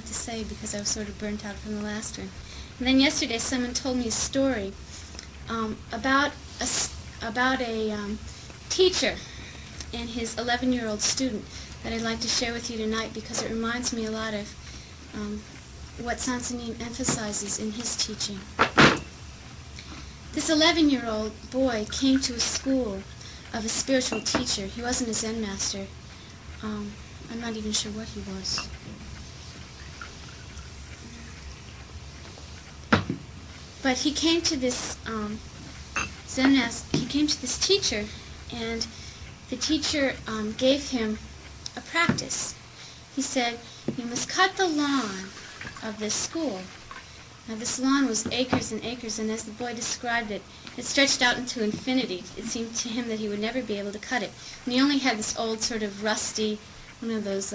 what to say because I was sort of burnt out from the last one. And then yesterday someone told me a story about a teacher and his 11-year-old student that I'd like to share with you tonight because it reminds me a lot of what Seung Sahn emphasizes in his teaching. This 11-year-old boy came to a school of a spiritual teacher. He wasn't a Zen master. I'm not even sure what he was. But he came to this Zen master. He came to this teacher, and the teacher gave him a practice. He said, "You must cut the lawn of this school." Now this lawn was acres and acres, and as the boy described it, it stretched out into infinity. It seemed to him that he would never be able to cut it. And he only had this old sort of rusty, one of those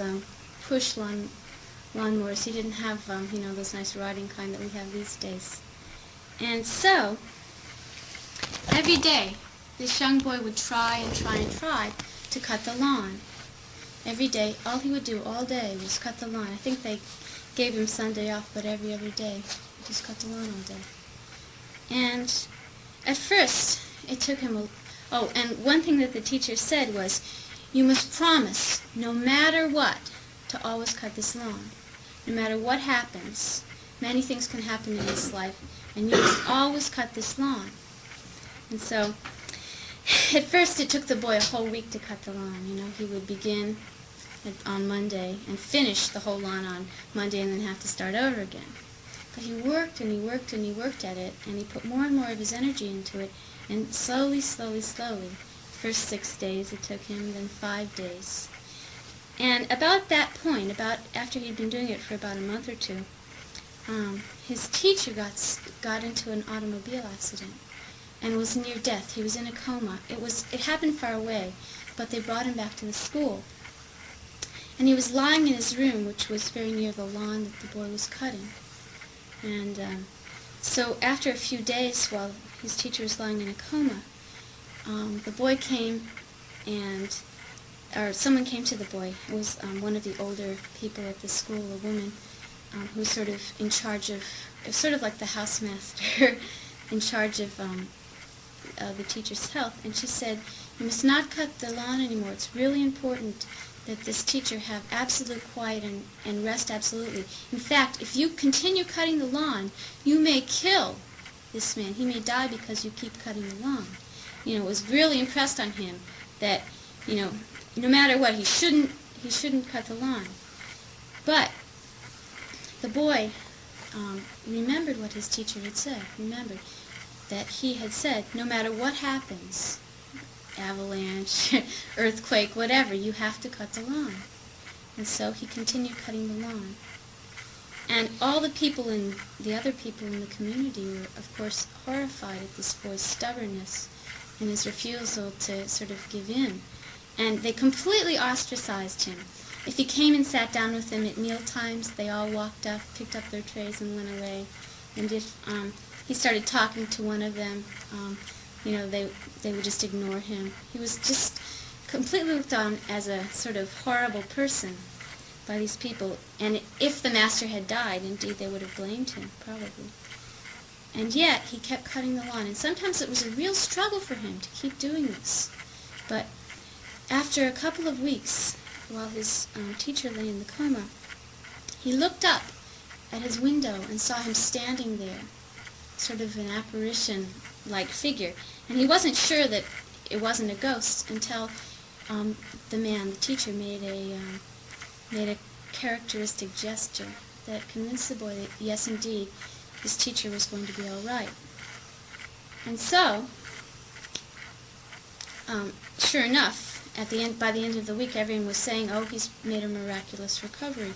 push lawnmowers. He didn't have, those nice riding kind that we have these days. And so, every day, this young boy would try and try and try to cut the lawn. Every day, all he would do all day was cut the lawn. I think they gave him Sunday off, but every other day, he just cut the lawn all day. And at first, it took him and one thing that the teacher said was, "You must promise, no matter what, to always cut this lawn. No matter what happens, many things can happen in this life, and you must always cut this lawn." And so, at first it took the boy a whole week to cut the lawn. He would begin on Monday and finish the whole lawn on Monday and then have to start over again. But he worked and he worked and he worked at it, and he put more and more of his energy into it, and slowly, first 6 days it took him, then 5 days. And about that point, after he'd been doing it for about a month or two, his teacher got into an automobile accident and was near death. He was in a coma. It happened far away, but they brought him back to the school. And he was lying in his room, which was very near the lawn that the boy was cutting. And so after a few days, while his teacher was lying in a coma, the boy came or someone came to the boy. It was one of the older people at the school, a woman, who was sort of in charge of, sort of like the housemaster, in charge of the teacher's health. And she said, "You must not cut the lawn anymore. It's really important that this teacher have absolute quiet and rest absolutely. In fact, if you continue cutting the lawn, you may kill this man. He may die because you keep cutting the lawn." It was really impressed on him that, no matter what, he shouldn't cut the lawn. But the boy remembered what his teacher had said. Remembered that he had said, no matter what happens, avalanche, earthquake, whatever, you have to cut the lawn. And so he continued cutting the lawn. And all the other people in the community were, of course, horrified at this boy's stubbornness and his refusal to sort of give in. And they completely ostracized him. If he came and sat down with them at meal times, they all walked up, picked up their trays, and went away. And if he started talking to one of them, they would just ignore him. He was just completely looked on as a sort of horrible person by these people. And if the master had died, indeed, they would have blamed him, probably. And yet, he kept cutting the lawn. And sometimes it was a real struggle for him to keep doing this. But after a couple of weeks, while his teacher lay in the coma, he looked up at his window and saw him standing there, sort of an apparition-like figure. And he wasn't sure that it wasn't a ghost until the teacher, made a characteristic gesture that convinced the boy that, yes, indeed, his teacher was going to be all right. And so, sure enough, by the end of the week, everyone was saying, "Oh, he's made a miraculous recovery."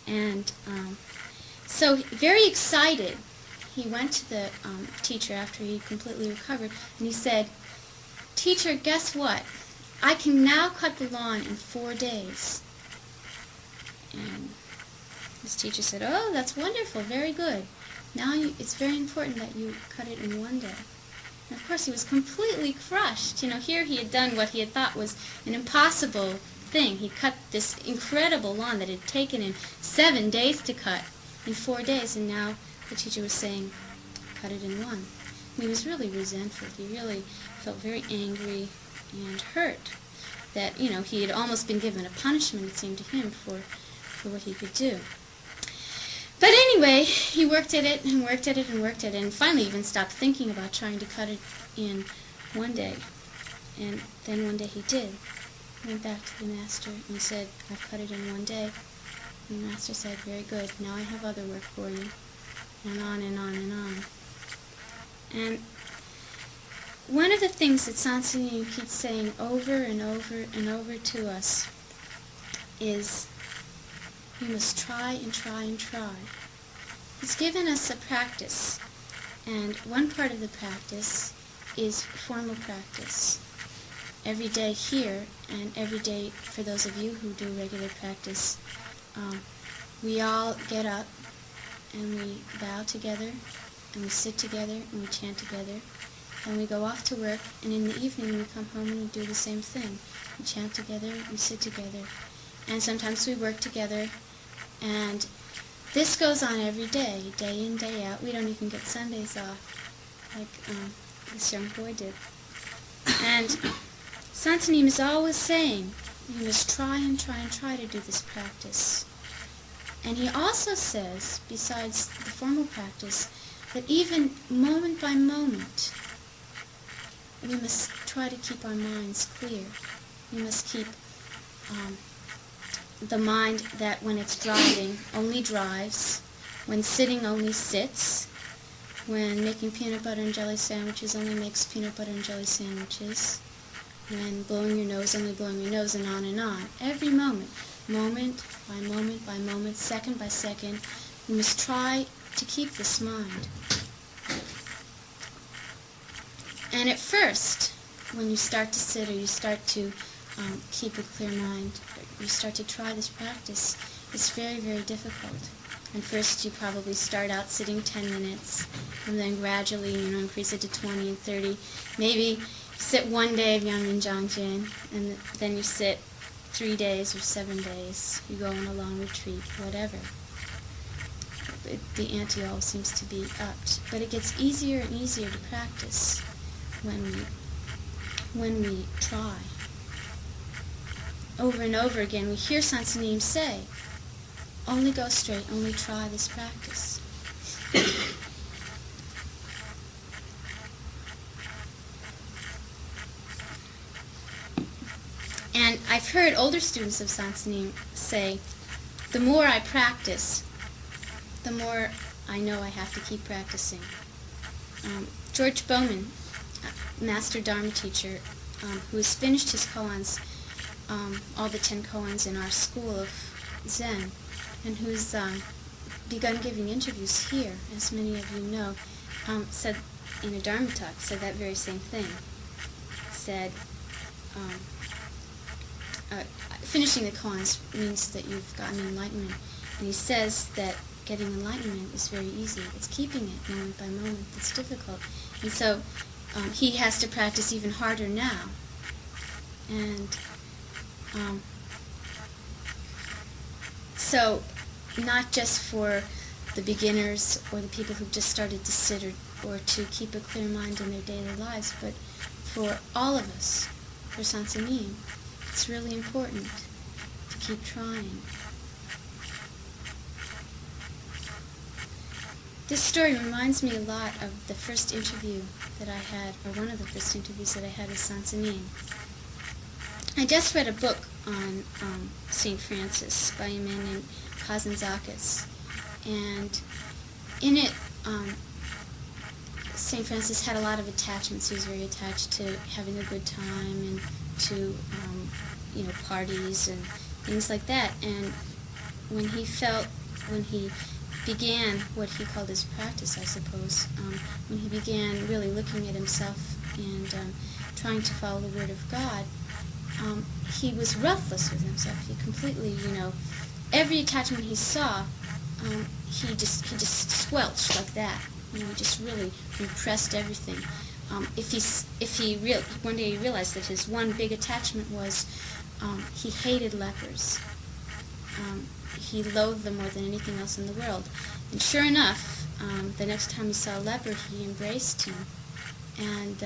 And so, very excited, he went to the teacher after he completely recovered, and he said, "Teacher, guess what? I can now cut the lawn in 4 days." And his teacher said, "Oh, that's wonderful, very good. Now it's very important that you cut it in 1 day." And of course he was completely crushed. Here he had done what he had thought was an impossible thing. He cut this incredible lawn that had taken him 7 days to cut in 4 days, and now the teacher was saying, cut it in 1. And he was really resentful. He really felt very angry and hurt that, he had almost been given a punishment, it seemed to him, for what he could do. But anyway, he worked at it and worked at it and worked at it, and finally even stopped thinking about trying to cut it in 1 day. And then one day he did. He went back to the master and said, I've cut it in 1 day. And the master said, very good, now I have other work for you. And on and on and on. And one of the things that Seung Sahn keeps saying over and over and over to us is, you must try and try and try. He's given us a practice, and one part of the practice is formal practice. Every day here, and every day for those of you who do regular practice, we all get up and we bow together, and we sit together, and we chant together, and we go off to work, and in the evening we come home and we do the same thing. We chant together, we sit together, and sometimes we work together, and this goes on every day, day in, day out. We don't even get Sundays off, like this young boy did. And Seung Sahn is always saying, you must try and try and try to do this practice. And he also says, besides the formal practice, that even moment by moment, we must try to keep our minds clear. We must keep the mind that when it's driving only drives, when sitting only sits, when making peanut butter and jelly sandwiches only makes peanut butter and jelly sandwiches, when blowing your nose only blowing your nose, and on and on. Every moment, moment by moment by moment, second by second, we must try to keep this mind. And at first, when you start to sit or you start to keep a clear mind, you start to try this practice, it's very, very difficult. And first you probably start out sitting 10 minutes, and then gradually, increase it to 20 and 30. Maybe sit 1 day of Yong and Jong, and then you sit 3 days or 7 days. You go on a long retreat, whatever. The ante always seems to be upped. But it gets easier and easier to practice when we try. Over and over again, we hear Seung Sahn say, only go straight, only try this practice. And I've heard older students of Seung Sahn say, the more I practice, the more I know I have to keep practicing. George Bowman, Master Dharma teacher, who has finished his koans, all the 10 koans in our school of Zen, and who's begun giving interviews here, as many of you know, said in a Dharma talk, said that very same thing. Said, finishing the koans means that you've gotten enlightenment. And he says that getting enlightenment is very easy. It's keeping it moment by moment that's difficult. And so he has to practice even harder now. And so not just for the beginners or the people who've just started to sit or to keep a clear mind in their daily lives, but for all of us, for Seung Sahn, it's really important to keep trying. This story reminds me a lot of the first interview that I had, or one of the first interviews that I had with Seung Sahn. I just read a book on St. Francis by a man named Kazantzakis, and in it, St. Francis had a lot of attachments. He was very attached to having a good time and to, parties and things like that. And when he began what he called his practice, I suppose, when he began really looking at himself and trying to follow the Word of God, he was ruthless with himself. He completely, every attachment he saw, he just squelched like that. He just really repressed everything. One day he realized that his one big attachment was he hated lepers. He loathed them more than anything else in the world. And sure enough, the next time he saw a leper, he embraced him and,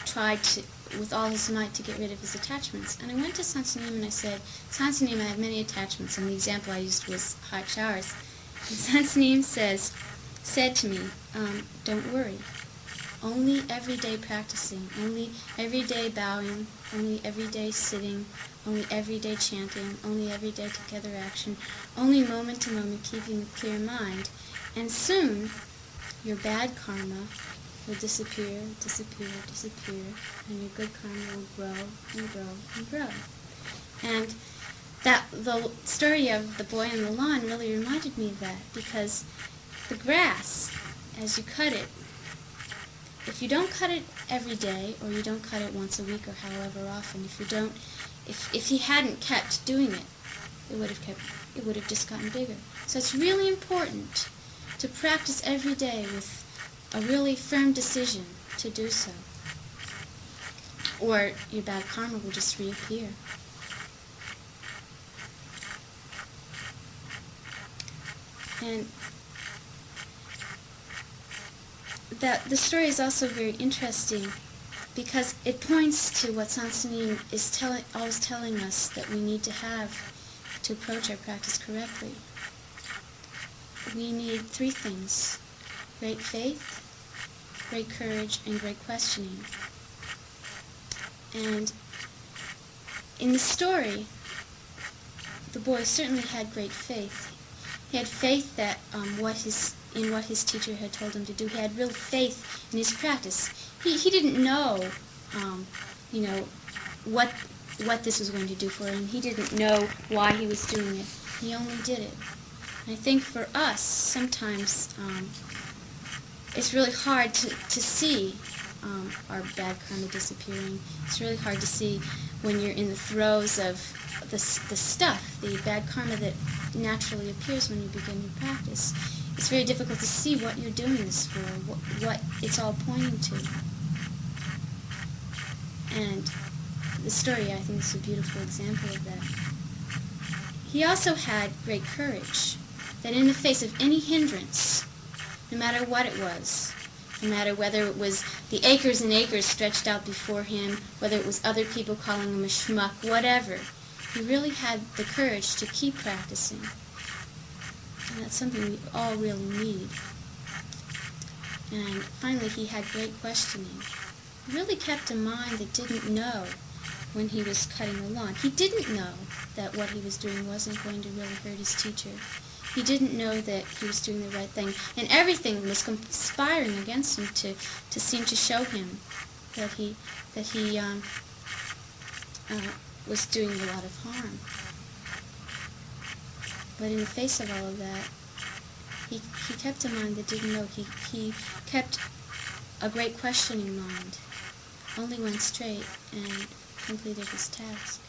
tried to, with all his might, to get rid of his attachments. And I went to Seung Sahn and I said, Seung Sahn, I have many attachments, and the example I used was hot showers. And Seung Sahn said to me, don't worry. Only everyday practicing, only everyday bowing, only everyday sitting, only everyday chanting, only everyday together action, only moment to moment keeping a clear mind, and soon your bad karma will disappear, disappear, disappear, and your good karma will grow and grow and grow. And that the story of the boy on the lawn really reminded me of that, because the grass, as you cut it, if you don't cut it every day, or you don't cut it once a week, or however often, if he hadn't kept doing it, it would have just gotten bigger. So it's really important to practice every day with a really firm decision to do so, or your bad karma will just reappear. And the story is also very interesting because it points to what Seung Sahn is always telling us that we need to have to approach our practice correctly. We need three things: great faith, great courage, and great questioning. And in the story, the boy certainly had great faith. He had faith that what his teacher had told him to do. He had real faith in his practice. He didn't know, what this was going to do for him. He didn't know why he was doing it. He only did it. And I think for us, sometimes it's really hard to see our bad karma disappearing. It's really hard to see when you're in the throes of the bad karma that naturally appears when you begin your practice. It's very difficult to see what you're doing this for, what it's all pointing to. And the story, I think, is a beautiful example of that. He also had great courage, that in the face of any hindrance, no matter what it was, no matter whether it was the acres and acres stretched out before him, whether it was other people calling him a schmuck, whatever, he really had the courage to keep practicing. And that's something we all really need. And finally, he had great questioning. He really kept a mind that didn't know when he was cutting the lawn. He didn't know that what he was doing wasn't going to really hurt his teacher. He didn't know that he was doing the right thing. And everything was conspiring against him to seem to show him that he was doing a lot of harm. But in the face of all of that, he kept a mind that didn't know. He kept a great questioning mind, only went straight and completed his task.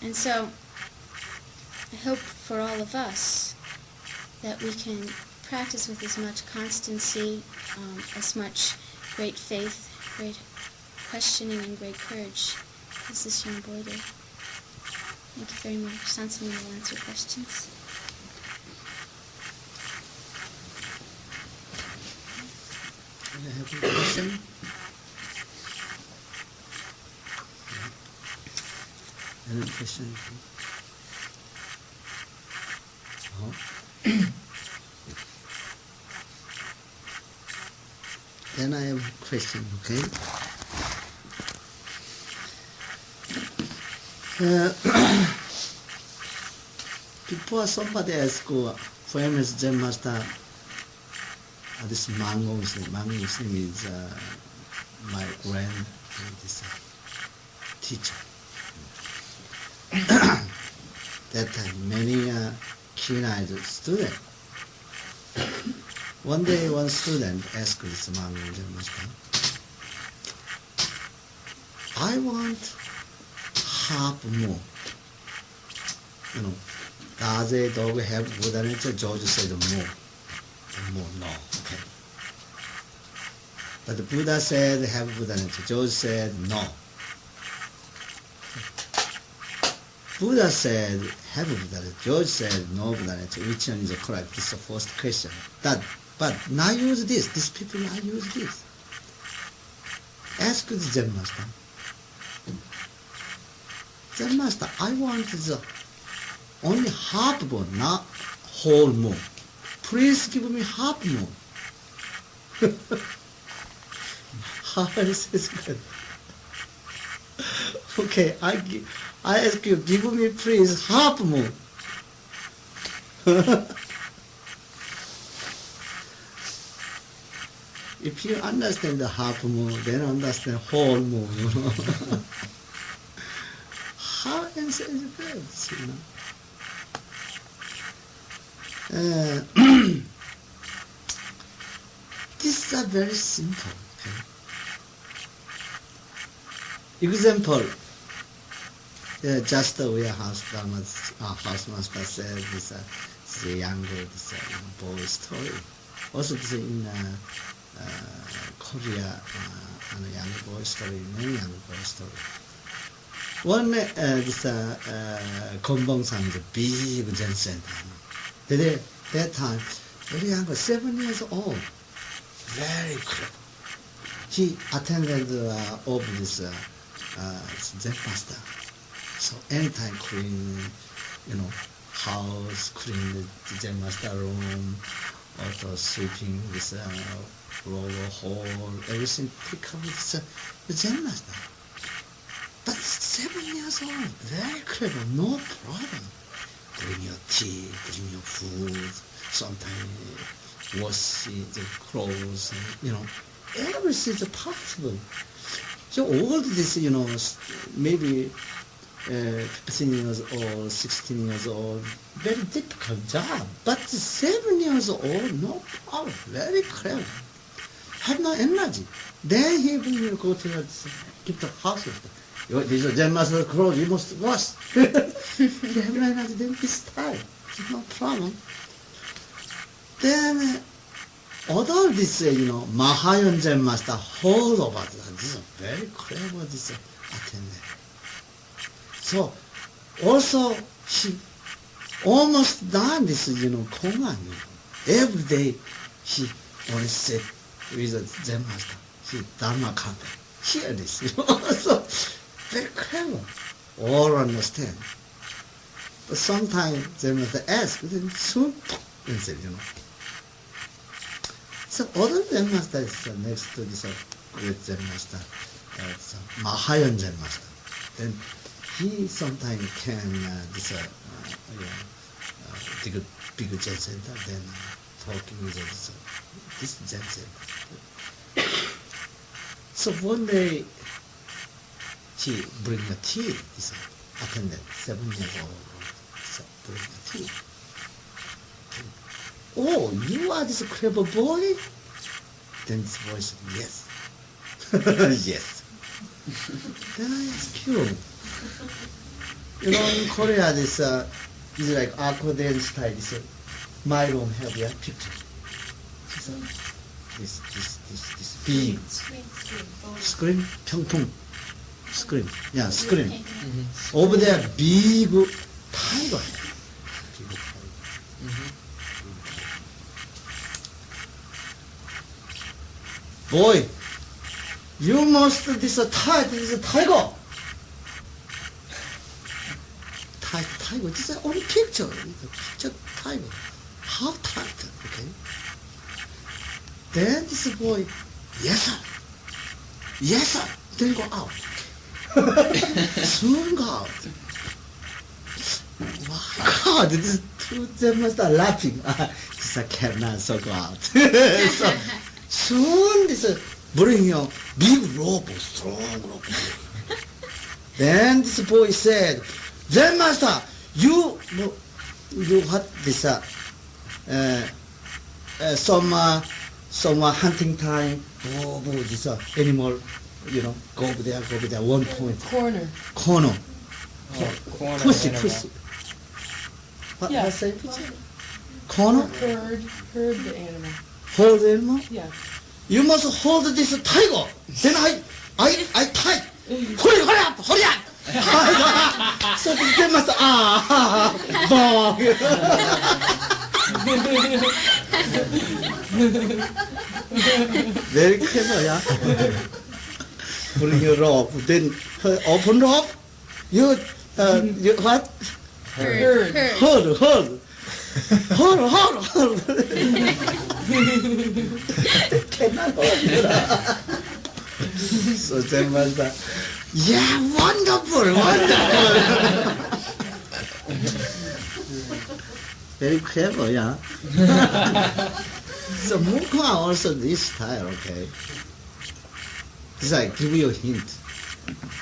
And so, I hope for all of us that we can practice with as much constancy, as much great faith, great questioning, and great courage as this young boy did. Thank you very much. Seung Sahn will answer questions. I have a question. Any question? Oh. Then I have a question, okay? Before somebody asked famous Zen master, this Maeng Muslim is my grand teacher. That time many keen-eyed students. One day one student asked this Maeng Zen master, I want half more. Does a dog have good nature? George said more. More, no. Okay. But the Buddha said have Buddha nature. George said no. Buddha said have Buddha nature. George said no Buddha nature. Which one is correct? This is the first question. But now use this. These people now use this. Ask the Zen master. Zen master, I want the only half moon, not whole moon. Please give me half moon. How is this good? Okay, I ask you, give me please half moon. If you understand the half moon, then understand whole moon. How answer is this, you know? These are very simple. Okay? Example, just we house master said this is a younger boy story. Also this in Korea, young boy story, many young boy story. One this Konbong-san is a big Zen center. That time, very young, 7 years old, very clever. He attended all this Zen master. So anytime clean, house, clean the Zen master room, also sweeping this floor, hall, everything pick up with the Zen master. But 7 years old, very clever, no problem. Bring your tea, bring your food, sometimes wash the clothes, everything is possible. So all this, maybe 15 years old, 16 years old, very difficult job. But 7 years old, no problem, very clever. Have no energy. Then he will go to keep the house. This is Zen master's clothes, you must wash. You have no energy, then this time, no problem. Then although this, Mahayan Zen master heard about that, this is very clever, this attendant. So, also, she almost done this, Kongan. Every day, she only sit with the Zen master. She Dharma carpet. Hear this, So, very clever. All understand. But sometimes Zen master asks, then soon, answer, So, other Zen master is next to this great Zen master, Mahayan Zen master. Then, he sometimes can dig a big Zen center, then talking with this Zen center. So one day, she bring a tea, this attendant, 7 years old, so bring a tea. Oh, you are this clever boy? Then this boy said, yes. Yes. Then I ask you, in Korea, this is like accordion style. This my room have a picture. This big screen, 평풍 screen, yeah, screen. Over there, big tiger. Boy, you must this a tiger. Tiger, this is only picture. Picture tiger. How tight, okay? Then this boy, yes sir. Yes sir. Then go out. Soon go out. My God, this two them must are laughing. This cannot so go out. So soon this bring your big rope, strong rope. Then this boy said, Zen master, you had this some hunting time. This animal, go over there, 1 point. Corner. Corner. Corner. Pussy. What Yeah. I say? Corner. Herd the animal. Hold the animal. Yeah. You must hold this tiger. Then I tie. Hurry up, hurry up. So they must bong. Very clever, yeah. Pulling your rope, then open rope. You what? Herd. Hold. Cannot hold. So they must. Yeah, wonderful. Very clever, yeah. So Mukha also this style, okay. It's like give you a hint.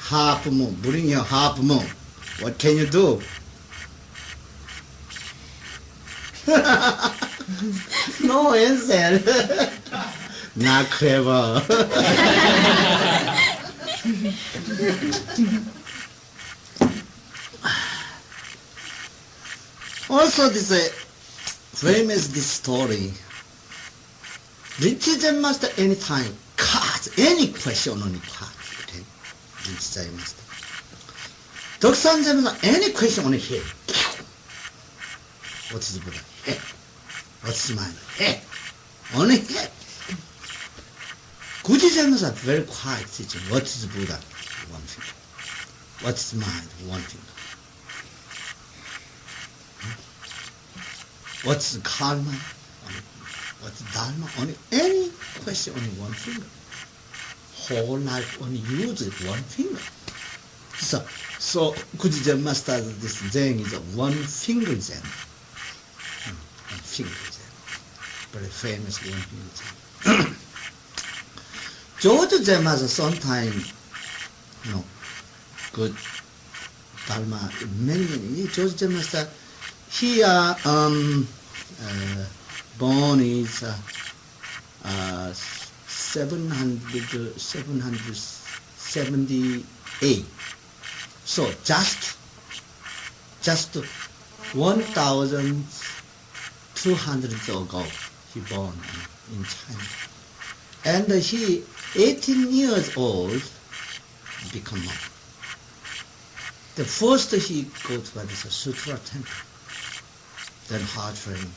Half moon, bring your half moon. What can you do? No answer. Not clever. Also, this famous this story. Rich Zen master anytime cards any question on the card. Okay, Rich Zen master. Doksan Zen master any question on the head. What is Buddha? Head. What's mind? Head. Only head. Guji Zen master very quiet teaching. What is Buddha? One finger. What's mind? One finger. What's karma? What's dharma? Only any question, only one finger. Whole life only use one finger. So Guji Zen master, this Zen is a one finger Zen. One finger Zen. Very famous one finger Zen. George Zen master sometimes, good dharma, many George Zen master, he born is 778. So just 1,200 ago he born in China, and he 18 years old become monk. The first he go to this sutra temple, then hard training.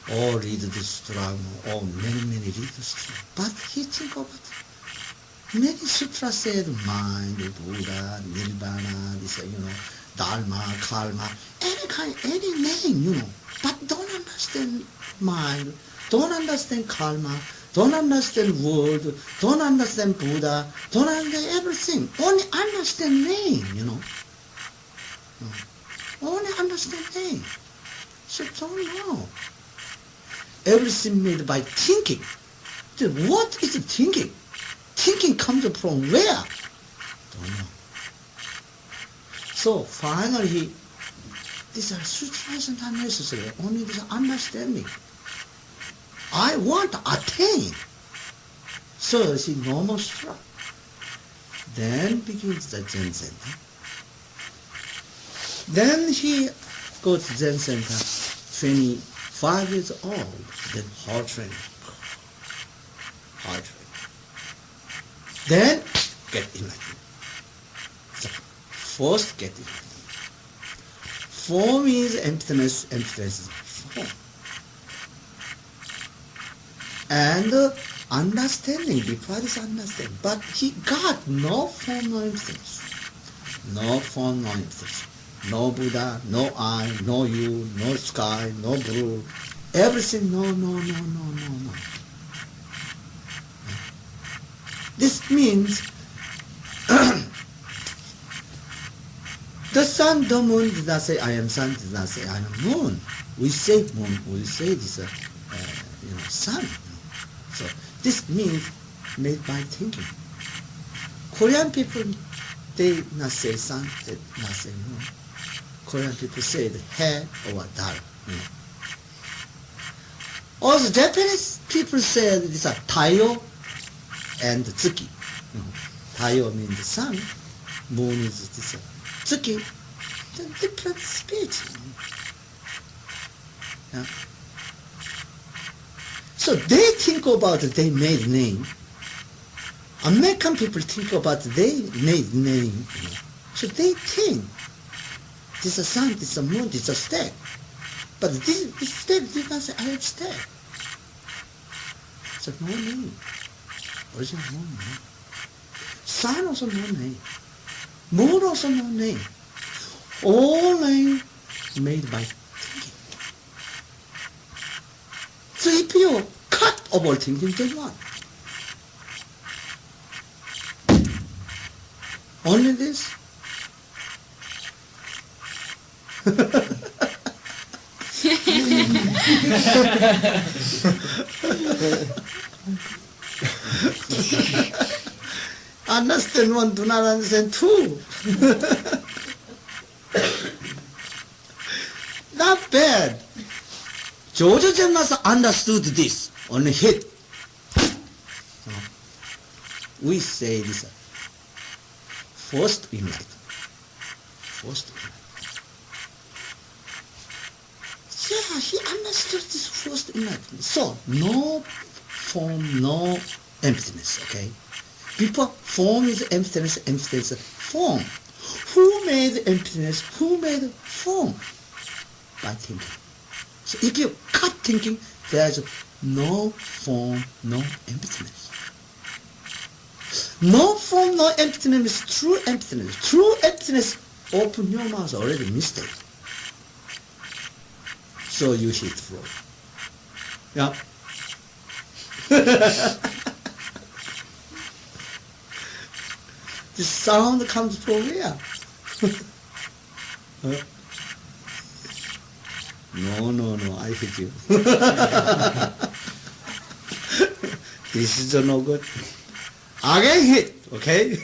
Or read the sutra, or many read the sutra. But he think about many sutras said mind, Buddha, Nirvana, this Dharma, Karma, any kind, any name, but don't understand mind, don't understand Karma, don't understand word, don't understand Buddha, don't understand everything. Only understand name, Only understand name. So don't know. Everything made by thinking. What is thinking? Thinking comes from where? Don't know. So finally, these are sutras not necessary. Only this understanding. I want to attain. So see normal sutra. Then begins the Zen center. Then he goes to Zen center, 25 years old, then hard training. Then get enlightened. So first get enlightened. Form is emptiness, emptiness is form. And understanding, before this understanding, but he got no form, no emptiness. No form, no emptiness. No Buddha, no I, no you, no sky, no blue. Everything, no. This means the sun, the moon did not say I am sun, did not say I am moon. We say moon, we say this sun. So this means made by thinking. Korean people, they not say sun, they not say moon. Korean people say the hair or dal. Also Japanese people say these are Taiyo and Tsuki. Taiyo means the sun, moon is this Tsuki. The different speech. Yeah. So they think about they made name. American people think about they made name. So they think this is a sun, this is a moon, this is a stag. But this stag did not say I am stag. So no name. Original no name. Sun also no name. Moon also no name. All name made by thinking. So if you cut all thinking, then what? Only this? Understand one, do not understand two. Not bad. George Zen Master understood this on hit. We say this first enlightenment. First enlightenment. Yeah, he understood this first enlightenment. So, no form, no emptiness, okay? Before form is emptiness, emptiness is form. Who made emptiness? Who made form? By thinking. So if you cut thinking, there's no form, no emptiness. No form, no emptiness is true emptiness. True emptiness, open your mouth, already mistake. So you hit floor. Yeah. The sound comes from where? Huh? No, I hit you. This is no good. Again hit, okay?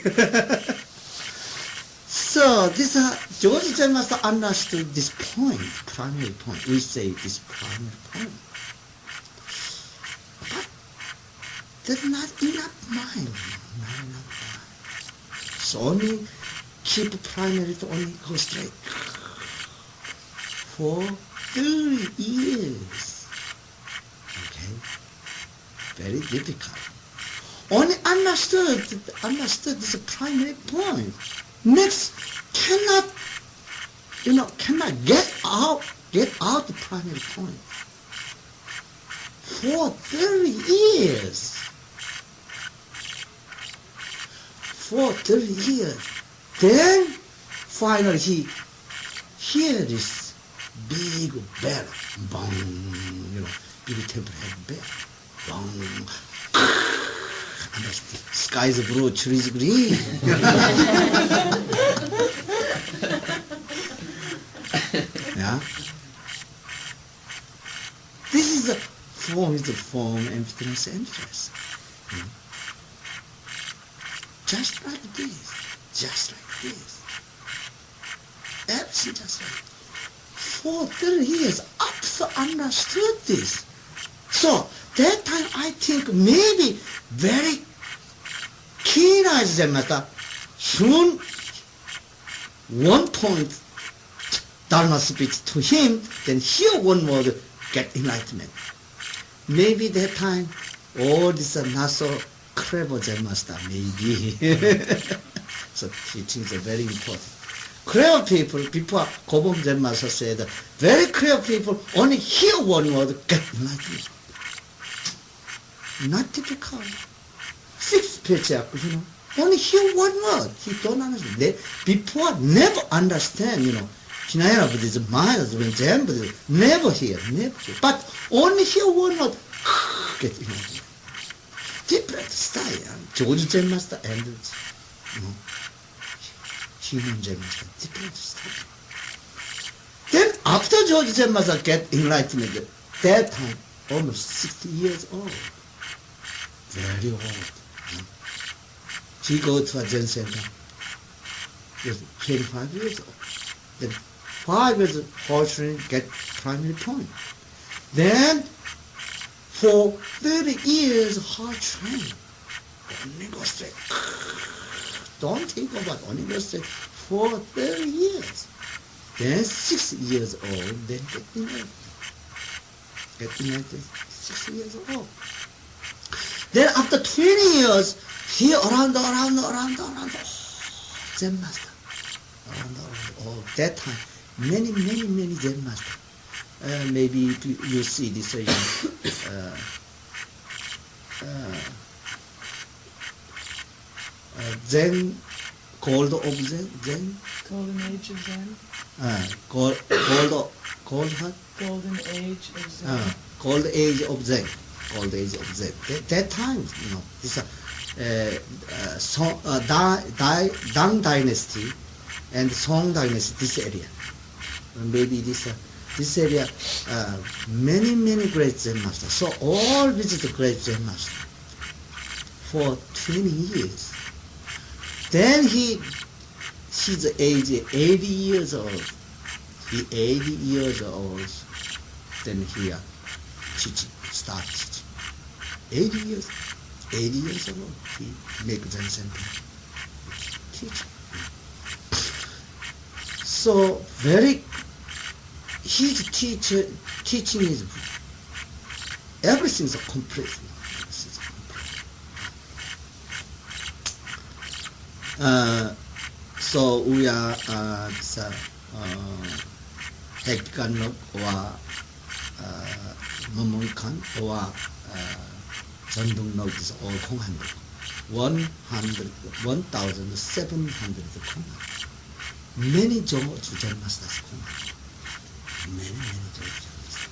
So this George Zen Master understood this point, primary point. We say this primary point. But there's not enough mind. Not enough mind. So only keep primary to only go straight. For 30 years. Okay? Very difficult. Only understood this primary point. Next, cannot get out the primary point. For 30 years. For 30 years. Then, finally, he hears this big bell. Bong, big temple had bell. Bong. And the sky is blue, trees green. Yeah. This is the form, emptiness, emptiness. Just like this. Everything just like this. For 30 years, after understood this. So, that time I think maybe very keen eyes Zen Master. Soon, one point, Dharma speech to him, then here one word, get enlightenment. Maybe that time, all this are not so clever Zen Master, maybe. So teaching is very important. Clever people, before Kobom Zen Master said, very clever people only hear one word, get enlightenment. Not difficult. 6 pages, only hear one word. He don't understand. They, before, never understand, Hinayana Buddhism, Maya Buddhism, Zen Buddhism, never hear. But only hear one word, get enlightenment. Different style. George Zen Master and human Zen Master, different style. Then after George Zen Master get enlightenment, that time, almost 60 years old. Very old. He goes to a Zen center. He was 25 years old. Then 5 years of hard training, get primary point. Then for 30 years hard training, only go straight. Don't think about only go straight for 30 years. Then 6 years old, then get enlightened. Get enlightened. 6 years old. Then after 20 years, he around, Zen master. Around. That time, many Zen master. Maybe you see this Zen, gold of Zen. Golden Age of Zen. Gold what? Golden Age of Zen. Gold age of Zen. Gold age of Zen. That time, this Dang dynasty and Song dynasty, this area. Maybe this area, many great Zen masters. So all visit the great Zen master for 20 years. Then he's age 80 years old. He 80 years old. Then he start teaching. 80 years old, he make Zen center teach. So his teaching is everything's complete. So we are Hekkanok or Momoikan or Jondungnok is all Konghand. 1,700 Konghand. Many Zen masters Konghand. Many Zen masters.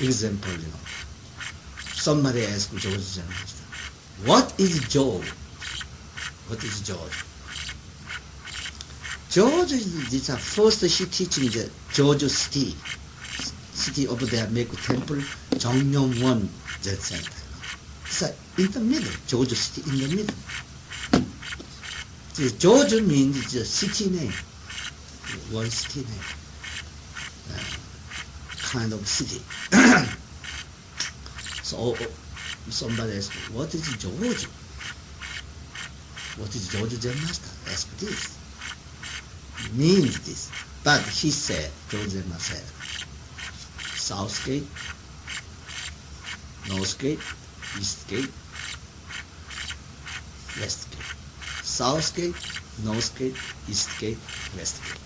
Example, somebody asked George Zen master, what is Jong? What is George? George is first he teaching the George city over there, make temple, Jong one Zen center. So in the middle, George city in the middle. The George means the city name, one city name, kind of city. So somebody asked, what is George? What is George Zen master? Ask this. Means this. But he said, George Zen master said, South Gate, North Gate, East Gate, West Gate. South Gate, North Gate, East Gate, West Gate.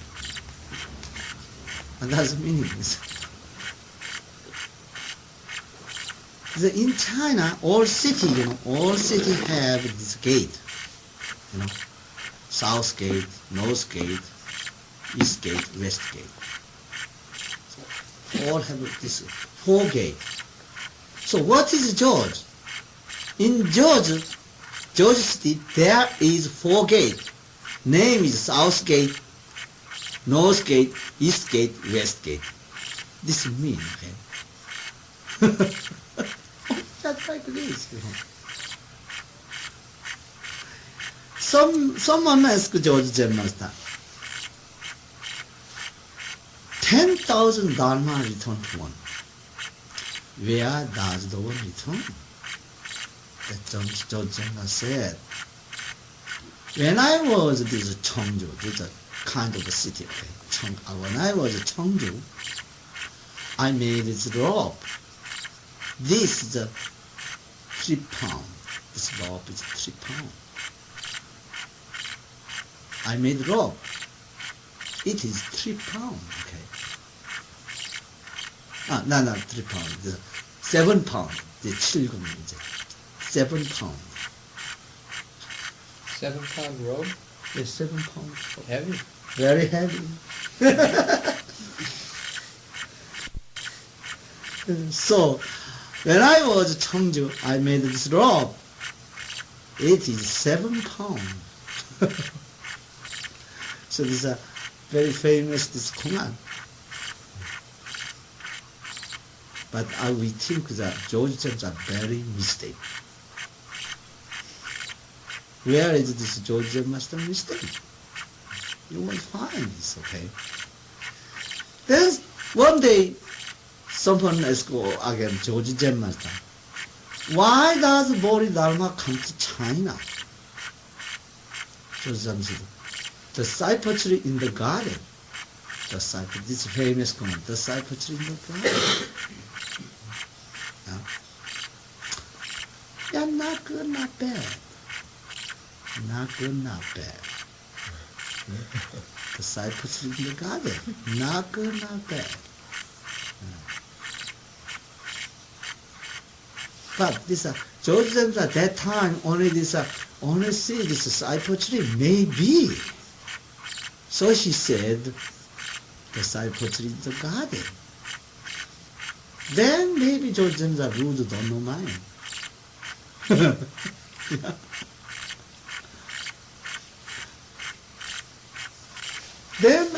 And that's the meaning. In China, all city have this gate. South Gate, North Gate, East Gate, West Gate. So all have this 4 gate. So what is George? In George city, there is 4 gate. Name is South Gate, North Gate, East Gate, West Gate. This means, okay? Just like this. Someone asked George Zen master, 10,000 Dharma return to one. Where does the one return? That George Zen master said, when I was this Cheongju, this is a kind of a city, okay? When I was Cheongju, I made this rope. This is a 3 pound. This rope is 3 pound. I made rope. It is 3 pound, okay? No, 3 pound. 7 pound. The children, 7 pound. 7 pound rope? Yes, 7 pound. Heavy. Very heavy. So, when I was Cheongju, I made this rope. It is 7 pound. So this is a very famous this Kongan. But we think that George Zen's a very mistake. Where is this George Zen master mistake? You won't find this, okay? Then one day, someone asked again George Zen master, why does Bodhidharma come to China? George Zen said, the cypress tree in the garden. The cypress, this famous comment, the cypress tree in the garden. Yeah, not good, not bad. Not good, not bad. The cypress tree in the garden. Not good, not bad. But this George James at that time only only see this cypress tree maybe. So she said the cypress tree in the garden. Then maybe George James Wood don't know mine. Yeah. Then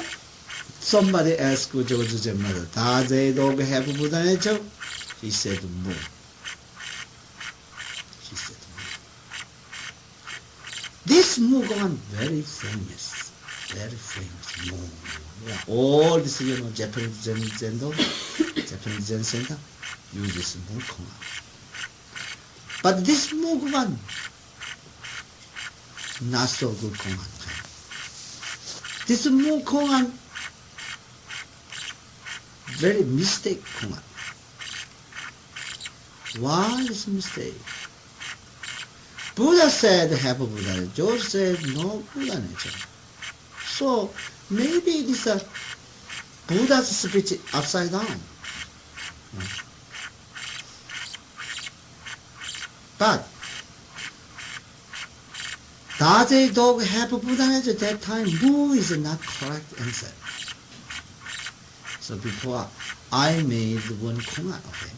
somebody asked George James, does a dog have Buddha nature? He said no. She said no. This Mugon very famous Moo. Yeah, all this Japanese Zen Japanese Zen center uses Moo Kongan. But this Mugon not so good Kongan. This Moo Kongan very mistake Kongan. Why is mistake? Buddha said have Buddha. George said no Buddha nature. So maybe this Buddha's speech upside down. But does a dog have Buddha nature at that time? No is not correct answer. So before I made one Kongan, okay.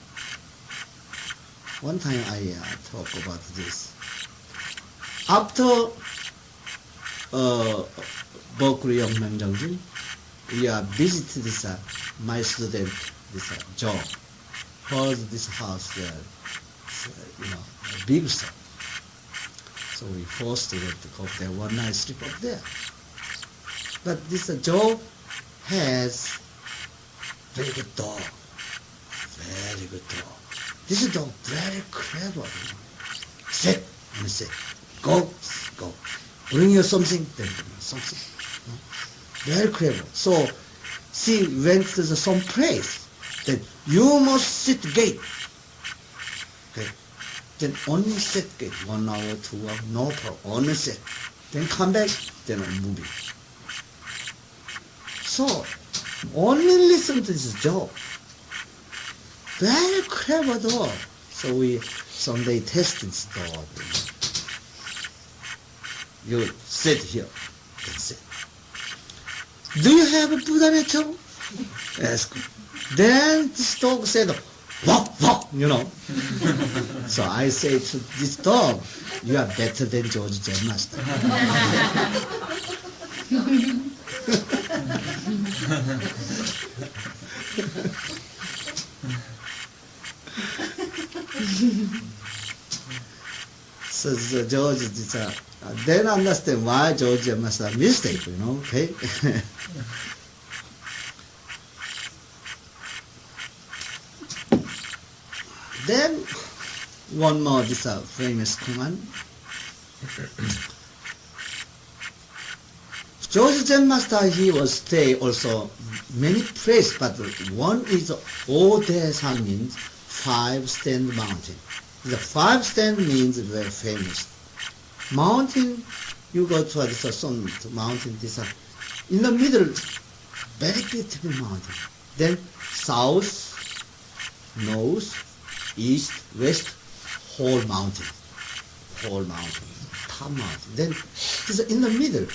One time I talk about this. After Berkeley Yong Jong, we visited this my student Jong, heard this house big stuff. So we forced to go there one night sleep up there. But this Jong has very good dog, very good dog. This dog very clever. Sit and say, go. Bring you something, then bring you something. Very clever. So she went to some place. Then you must sit gate. Okay. Then only sit gate. 1 hour, 2 hours, no problem. Only sit. Then come back. Then movie. So only listen to this dog. Very clever dog. So we someday test this dog. You sit here. That's it. Do you have a Buddha nature? Ask. Then this dog said, walk, So I say to this dog, you are better than George Zen Master. So George then understand why George must have mistake, okay? Then one more this famous command. George Zen Master, he was stay also many places, but one is Odesan means 5-stand mountain. The 5-stand means very famous. Mountain, you go to some mountain, in the middle, very beautiful mountain. Then south, north, east, west, whole mountain, top mountain. Then this in the middle.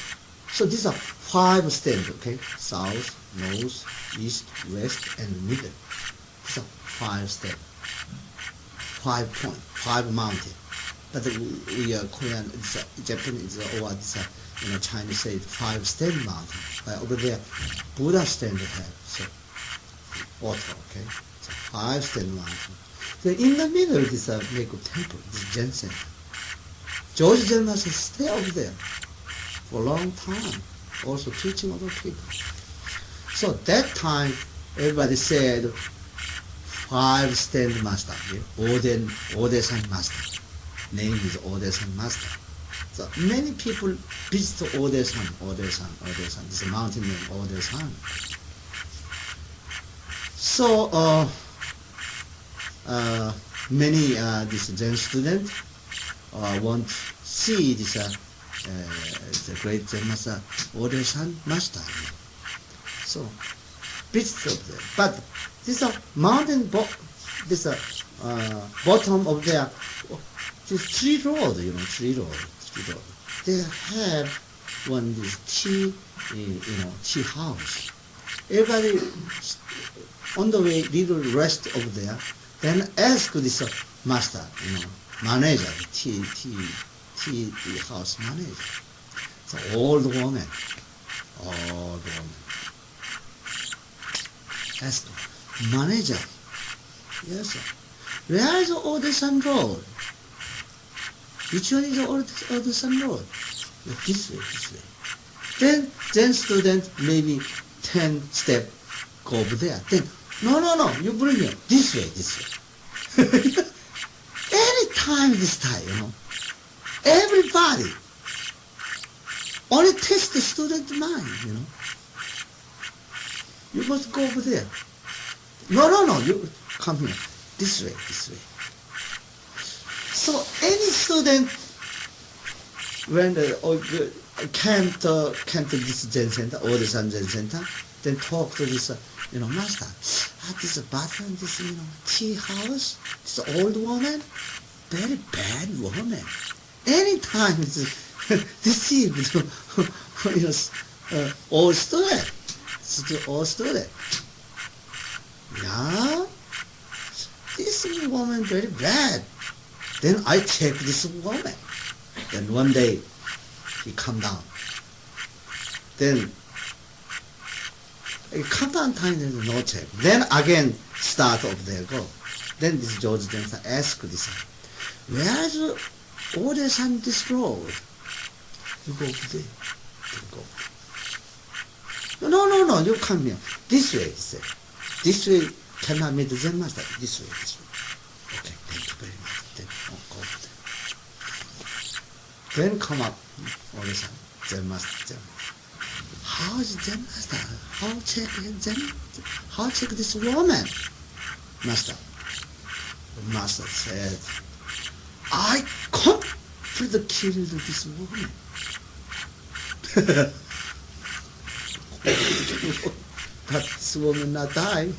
So these are 5 stands, okay? South, north, east, west, and middle. These are 5 stands. 5 point, 5 mountain. But we are Korean, Japanese, or Chinese say 5-stand mountain. But over there, Buddha stand have so water, okay? So 5-stand mountain. Then in the middle, this make a temple, this Zen center. George Zen Master stay over there for a long time, also teaching other people. So that time, everybody said 5-stand master, Odesan master. Name is Odesan master. So many people visit Odesan. This mountain name Odesan. So many this Zen students want to see this the great Zen master Ode-san master. So visit of there. But this mountain, this bottom of there, this tree road, tree road. They have one this tea, tea house. Everybody on the way, little rest over there. Then ask this master, manager, tea house manager. So old woman. Ask manager. Yes, sir. Where is the Ode-san road? Which one is the Ode-san road? This way. Then student maybe 10 step go over there. Then no, you bring him this way. Anytime this time, everybody only test the student mind, You must go over there. No, you come here. This way. So any student when can't this Zen center or the Zen center, then talk to this master. This bathroom, this tea house, this old woman, very bad woman. Anytime deceive old student. Old student. Yeah, this woman very bad. Then I check this woman. Then one day he come down. Then come down time there's no check. Then again start up there go. Then this George Jensen ask this, where is Ode-san this road? You go over there. You go. No, you come here. This way, he said. This way cannot meet the Zen master. This way. Okay, thank you very much. Then go over there. Then come up, Ode-san, Zen master. How is Zen master? How check this woman? Master. The master said, I completely killed this woman. But this woman not die.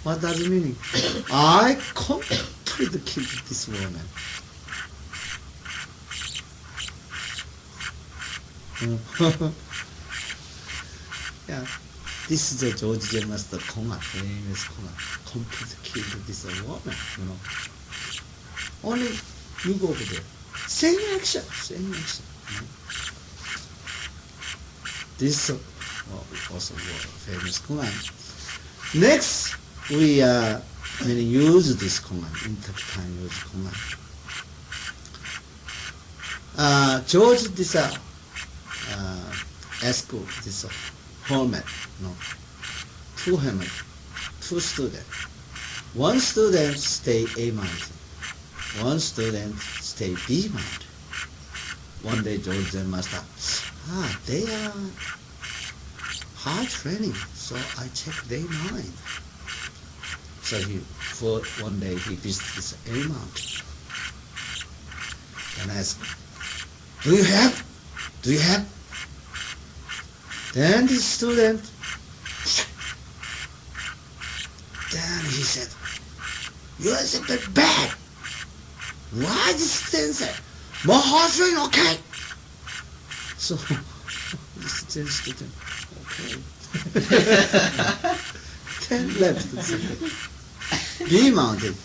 What does it mean? I completely killed this woman. Yeah, this is the George Zen master Konga, famous Konga, completely killed this woman. Only you go over there. Same action. This also famous command. Next, we use this command, intertime use command. George this ask this hermit, two hermit, two students. One student stay A mountain, one student stay B mountain. One day George Zen master, they are hard training, so I check their mind. So for one day he visits this A mountain and ask, do you have? Then the student, then he said, you are simply bad. Why this student said, more hard training, okay? So this student, okay. Then left. B mountain.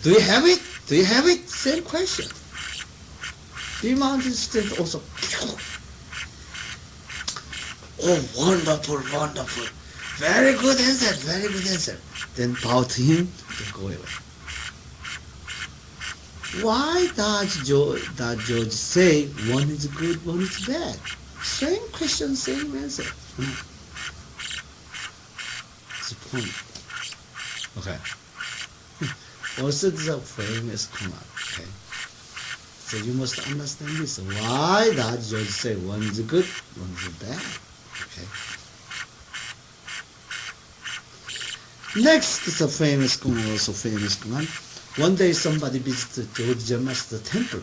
Do you have it? Same question. B mountain student also. Oh, wonderful. Very good answer. Then bow to him, then go away. Why does George say one is good, one is bad? Same question, same answer. That's the point. Okay. Also, this is a famous command. Okay. So you must understand this. Why does George say one is good, one is bad? Okay. Next is a famous command, also famous command. One day somebody visited George Zen Master temple.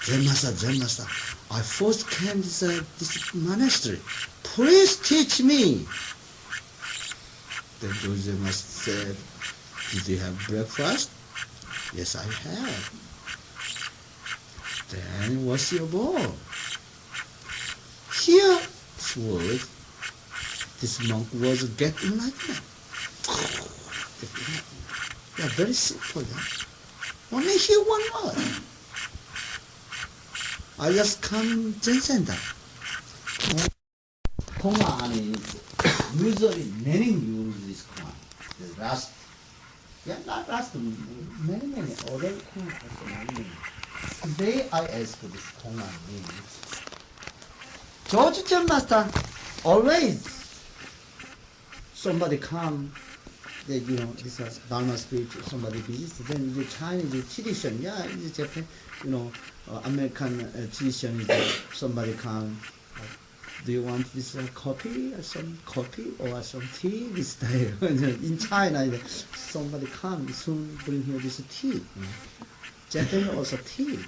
Zen Master, I first came to this monastery. Please teach me. Then George Zen Master said, did you have breakfast? Yes, I have. Then what's your bowl? Here, this word, this monk was get enlightenment. Yeah, very simple. Yeah? Only hear one word. I just come Zen Center. Koan is usually many use this koan. The last, not last, many, already koan also many. Today I ask this koan means. George Zen Master always somebody come. That this is Dharma speech, somebody visits, then the Chinese tradition, it's Japan, American tradition is somebody come, do you want this coffee, or some coffee, or some tea, this style. In China, somebody come, soon bring here this tea. Japan also tea.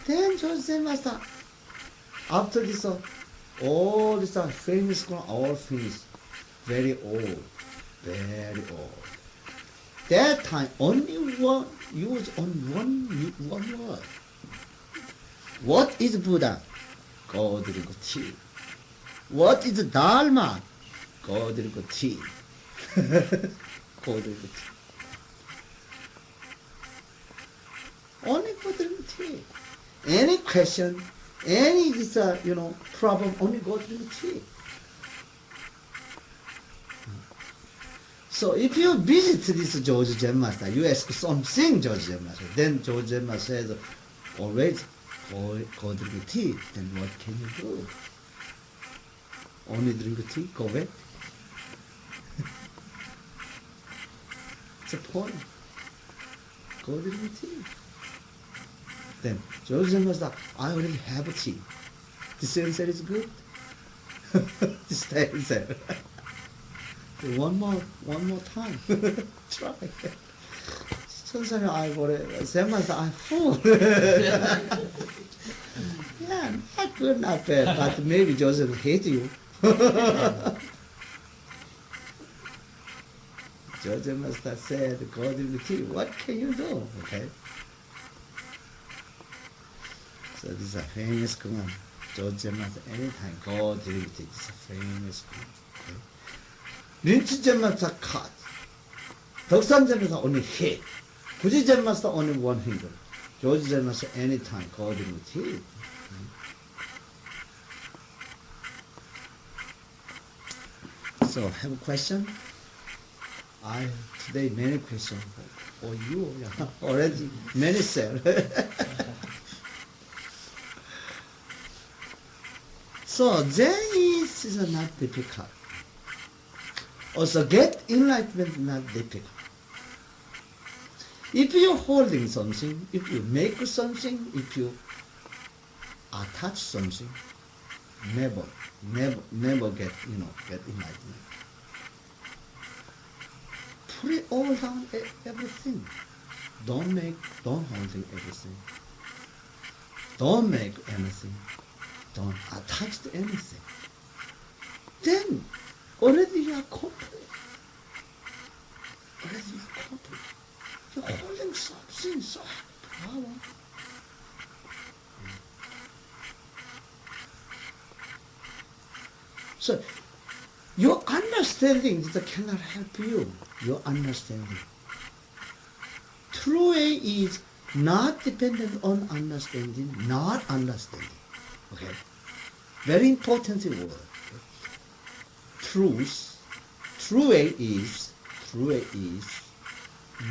Then George Zen Master, after this, all this famous, all finished. Very old. That time only one use on one word. What is Buddha? Go drink tea. What is Dharma? Go drink tea. Go drink tea. Only go drink tea. Any question, any problem, only go drink tea. So if you visit this George Zen Master, you ask something George Zen Master, then George Zen Master says, always go drink tea, then what can you do? Only drink tea, go away. It's a point. Go drink tea. Then George Zen Master, I already have tea. This answer is good. This answer. One more time. Try. 천천히 아이고래. 쌤한테 I fool. Yeah, not good, not bad, but maybe Joseph hate you. Joseph must have said, go to the tea. What can you do? Okay. So this is a famous koan. Joseph must anytime go to the tea. It's a famous koan. Okay. Rinchi Zen Master cut. Doksan Zen Master only hit. Fuji Zen Master only one finger. George Zen Master anytime called him tea. So have a question? I today many questions for you. Already many said. So Zen is not difficult. Also get enlightenment not difficult. If you're holding something, if you make something, if you attach something, never get enlightenment. Put it all down, everything. Don't holding everything. Don't make anything. Don't attach to anything. Then already you are complete. You're holding something so power. So your understanding cannot help you. Your understanding. True way is not dependent on understanding, not understanding. Okay? Very important word. Okay? True way is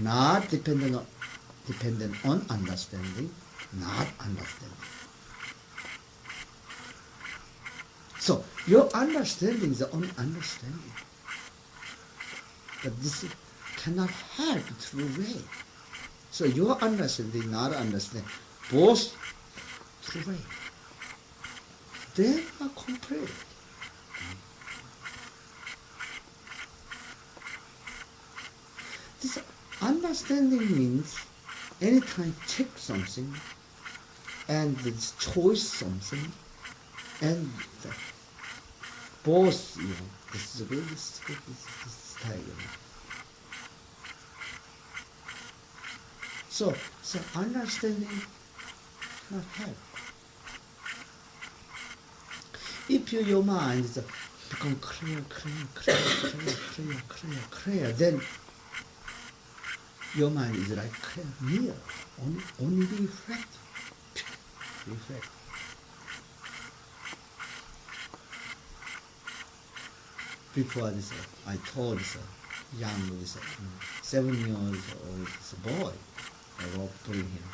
not dependent on understanding, not understanding. So your understanding is the only understanding. But this cannot help true way. So your understanding, not understanding, both true way. They are complete. understanding means anytime check something and choice something and both, this is good, this is good, this is tiger. So understanding cannot help. If your mind is become clear, then your mind is like clear, mirror, only reflect. Before this, I told this young, this 7 years old this boy, I was putting him,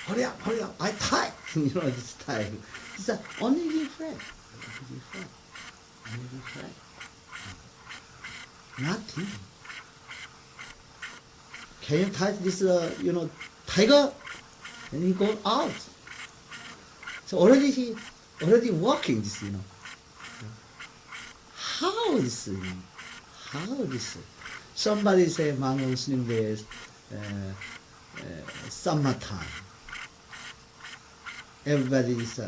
hurry up, I type, this type. It's only reflect. Nothing. Can you type this, tiger? Then he go out. So already working this, How this? Somebody say Maeng Slim days, summertime. Everybody is,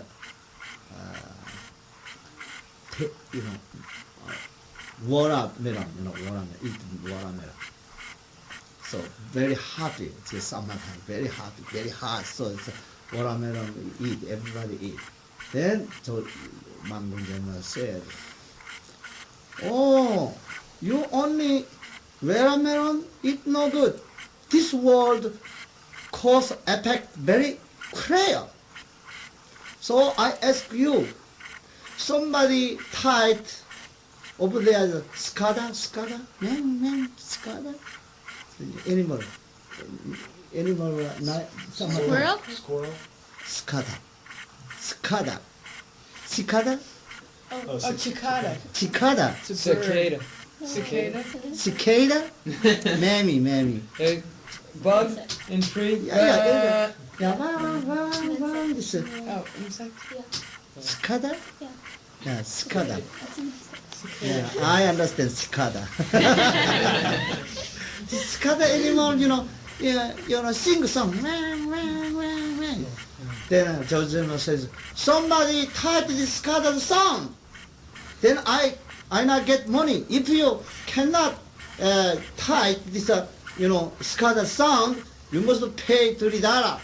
watermelon, eat watermelon. So very happy, it's summertime, very happy, very hot. So it's watermelon eat, everybody eat. Then so Maeng said, "Oh, you only watermelon eat no good. This world cause effect very clear. So I ask you, somebody tight over there, skada, man, skada, animal, Squirrel? Squirrel. skada, Oh, cicada. cicada, It's a bird. Cicada. cicada, mammy. A bug in tree. Yeah, this Oh, insect. cicada. Yeah. Yeah, cicada. Yeah, I understand cicada. The cicada animal, sing song. Then Joseph says, somebody type this cicada song. Then I not get money. If you cannot type this, cicada sound, you must pay $3.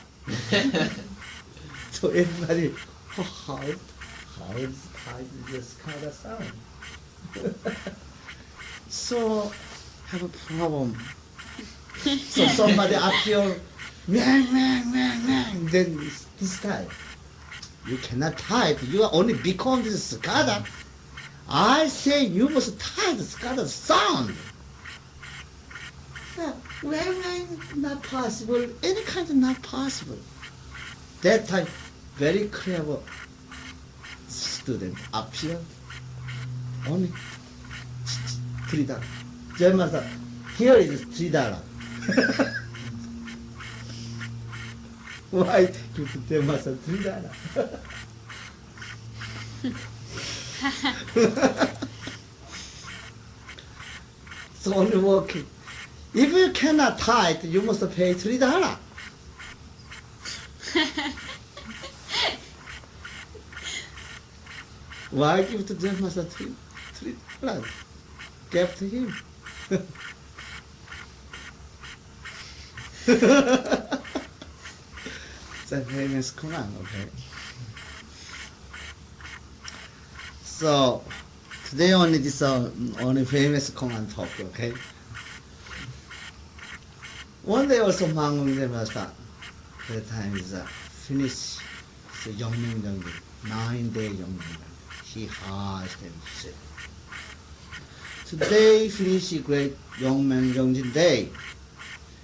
So everybody, how is type this cicada sound? So have a problem. So somebody appear, Maeng, then this type. You cannot type, you are only become this cicada. I say you must type the cicada sound. Not possible, any kind of not possible. That time, very clever student appear, only $3. Master, here is $3. Why give them Master $3? So only working. If you cannot type, you must pay $3. Why give to them Master $3? Give to him. It's a famous Quran, okay? So today only this only famous Quran talk, okay? One day also Maeng Master, that time is finished the Yong 9-day Yong. He has them sick. Today finish great Yong day.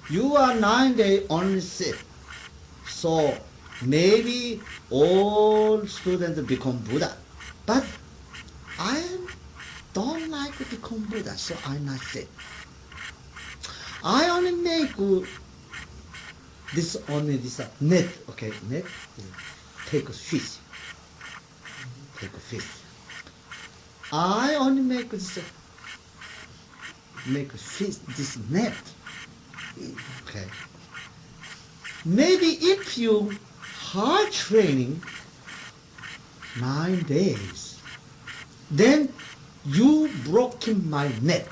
You are 9 days only sick. So maybe all students become Buddha. But I don't like to become Buddha, so I'm not sick. I only make this net, okay, net, take a fish. I only make this make fit this net. Okay. Maybe if you hard training 9 days, then you broken my net.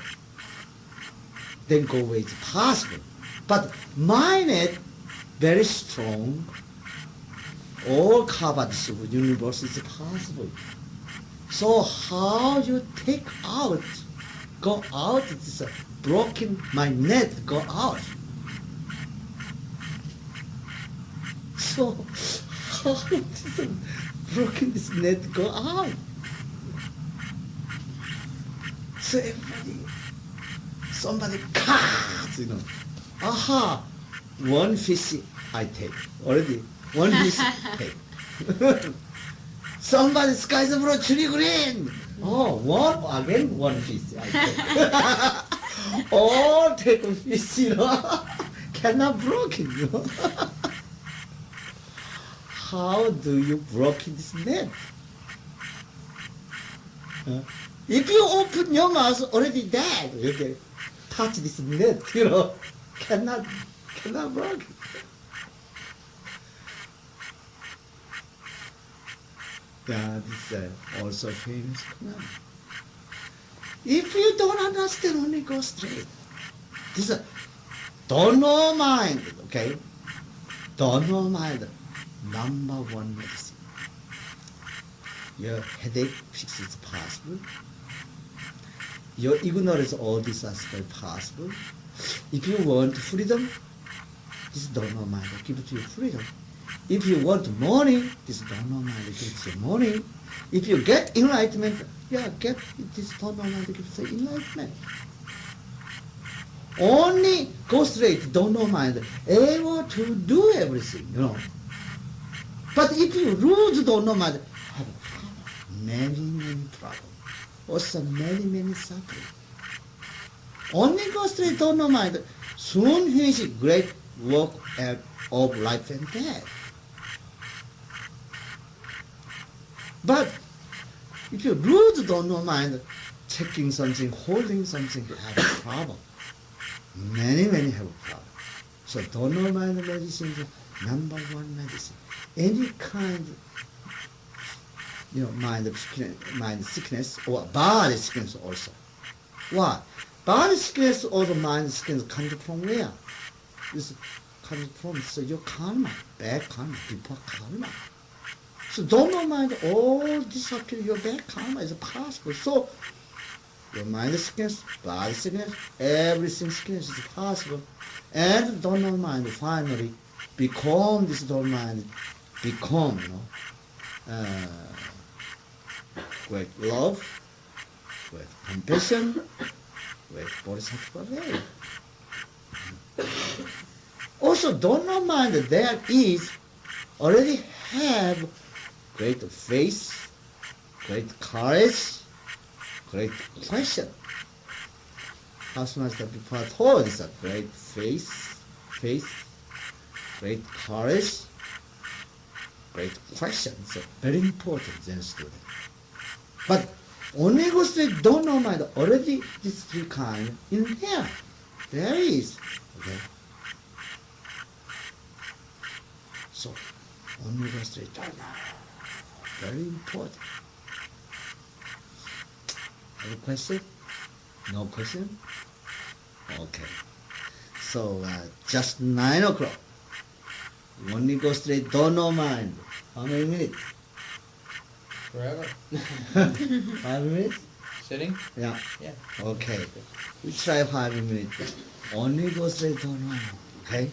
Then go away is possible. But my net very strong. All cover this universe is possible. So how you take out, go out, this broken my net, go out. So how this broken this net go out? So somebody cuts, aha, one fish I take already. One fish take. Somebody sky's blue, tree green. Oh, one fish I take. All take a fish, cannot broken, How do you broken this net? If you open your mouth, already dead. Okay, touch this net, cannot broke. That is also famous command. If you don't understand, only go straight. This is don't know mind, okay? Don't know mind, number one medicine. Your headache fix is possible. Your ignorance, all this aspect possible. If you want freedom, this don't know mind will give it to you freedom. If you want money, this don't know mind will give you money. If you get enlightenment, get this don't know mind will give you enlightenment. Only go straight, don't know mind, able to do everything, But if you lose don't know mind, have a problem, many problems. Also many suffering. Only go straight, don't know mind, soon finish great work of life and death. But if you lose don't know mind, checking something, holding something, have a problem. Many have a problem. So don't know mind medicine is number one medicine. Any kind mind sickness or body sickness also. Why? Body sickness or the mind sickness comes from where? This comes from your karma, bad karma, before karma. So don't know mind, all disappear, your bad karma is possible. So your mind sickness, body sickness, everything sickness is possible. And don't know mind finally become this don't mind, become, great love, great compassion, great bodhisattva way. Also, don't know mind there is already have great faith, great courage, great question. As Master before told is a great faith, great courage, great question. So very important Zen student. But only go straight don't know mind already these three kinds in here. There is. Okay. So only go straight don't know. Very important. Have a question? No question? Okay. So just 9 o'clock. Only go straight, don't know mind. How many minutes? Forever. 5 minutes? Sitting? Yeah. Yeah. Okay. We try 5 minutes. Only go straight, don't know. Okay?